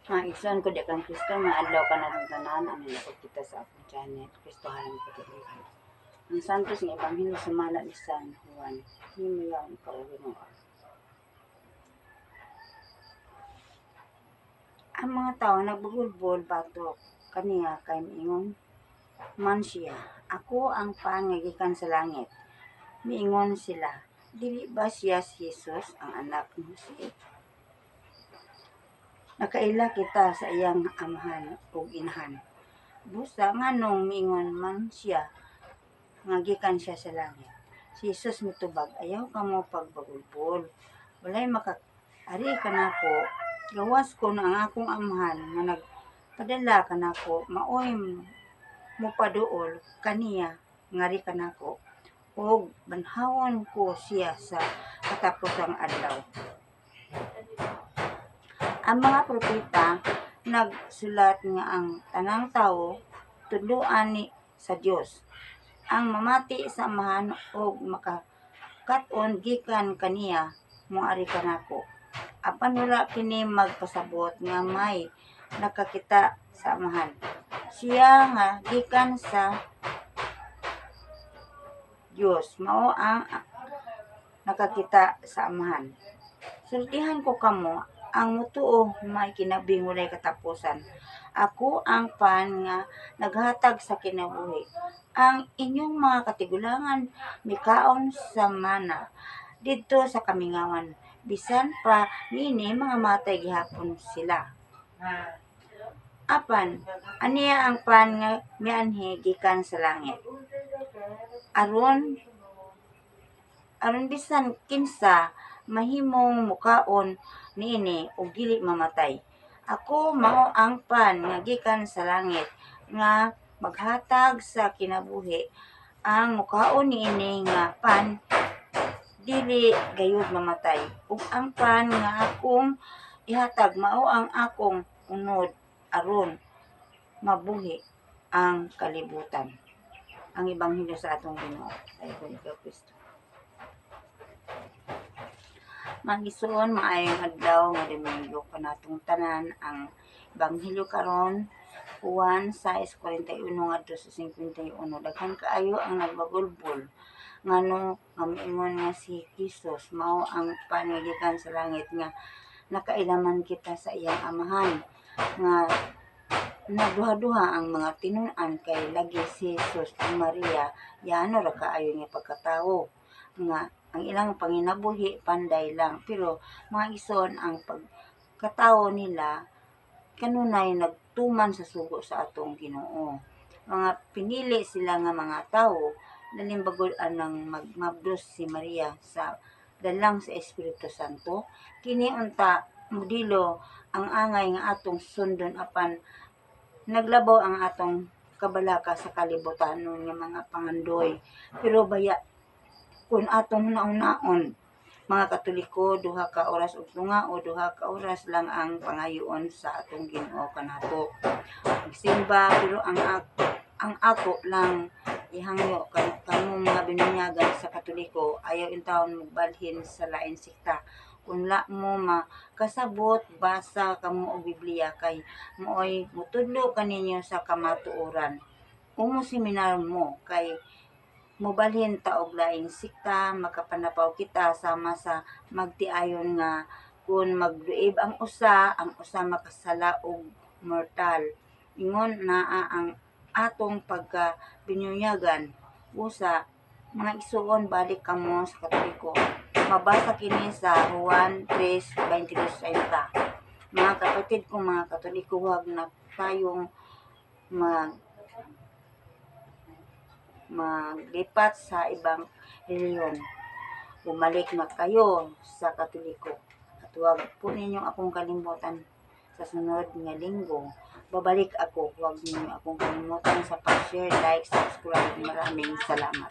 Ang igsoon ko di kang Kristo nga adlaw ka na tanan ang nakakita sa akong channel Kristohanan ko dili. Ang santos nga ebanghelyo sumala ni San Juan. Himaya ang Ginoo. Ang mga tao nagbugulbol batok kaniya kay miingon man siya, ako ang paan nga gikan sa langit. Miingon sila, dili ba siya si Jesus ang anak ni Jose? Nakaila kita sa iyang amahan ug inahan. Busa nganong miingon man siya nga gikan siya sa langit. Si Jesus mitubag, ayaw ka mo pagbagulbol. Walay ari ka nako, gawas ko na ang akong amahan nga nagpadala ka nako, maoy mopaduol kaniya ngari ka nako. Og banhawon ko siya sa katapusang adlaw. Ang mga propeta nagsulat nga ang tanang tawo tuduan ni sa Dios. Ang mamati sa amahan og makakat-on gikan kaniya moari kanako. Apan wala kini magpasabot nga may nakakita sa amahan. Siya nga gikan sa Dios mao ang nakakita sa amahan. Sultihan ko kamo ang mutuo may kinabing walay katapusan. Ako ang pan nga naghatag sa kinabuhi. Ang inyong mga katigulangan mikaon sa mana didto sa kamingawan. Bisan pa nini mga matay gihapon sila. Apan aniya ang pan nga mianhi gikan sa langit. Aron bisan kinsa mahimong mukaon niini ug dili mamatay. Ako mao ang pan nga gikan sa langit nga maghatag sa kinabuhi. Ang mukaon niini nga pan dili gayud mamatay. Ug ang pan nga akong ihatag mao ang akong unod aron mabuhi ang kalibutan. Ang ebanghelyo sa atong Ginoo ay Kristo. Magisuon maayong adlaw nga Domingo kanatong tanan ang ebanghelyo karon Juan 6:41 ngadto sa 51. Daghan kaayo ang nagbagulbol ngano nga miingon nga si Jesus mao ang panagikan sa langit nga nakailaman kita sa iyang amahan nga nagduha-duha ang mga tinun-an kay lagi si Jesus ug Maria yano ra kaayo nga pagkatawo nga ang ilang panginabuhi panday lang pero mga ison ang pagkatawo nila kanunay nagtuman sa sugo sa atong Ginoo. Mga pinili sila nga mga tawo nalimbagol-an ng magmabdos si Maria sa dalang sa Espiritu Santo. Kini unta modelo ang angay nga atong sundon apan naglabaw ang atong kabalaka sa kalibutan nga mga pangandoy. Pero baya kung atong naon-naon mga Katoliko, duha ka oras ug tunga o duha ka oras lang ang pangayoon sa atong Ginoo kanato. Magsimba pero ang ako lang ihangyo kamo mga binunyagan sa Katoliko ayaw intawon magbalhin sa lain sikta. Kung la mo makasabot basa kamo og Biblia kay mooy mutudlo kaninyo sa kamatuoran. Umo seminar mo kay mobalhin ta og laing sikta makapanapaw kita sama sa magtiayon nga kung magduib ang usa makasala og mortal. Ingon naa ang atong pagka binyunyagan. Busa mga igsuon balik kamo sa Katoliko. Mabasa kini sa Juan 3:22-30. Mga kapatid ko mga Katoliko, huwag na tayong maglipat sa ibang reliyon. Bumalik na kayo sa Katoliko. At huwag po ninyong akong kalimutan sa sunod nga linggo. Babalik ako. Huwag ninyo akong kalimutan sa pag-share, like, subscribe. Maraming salamat.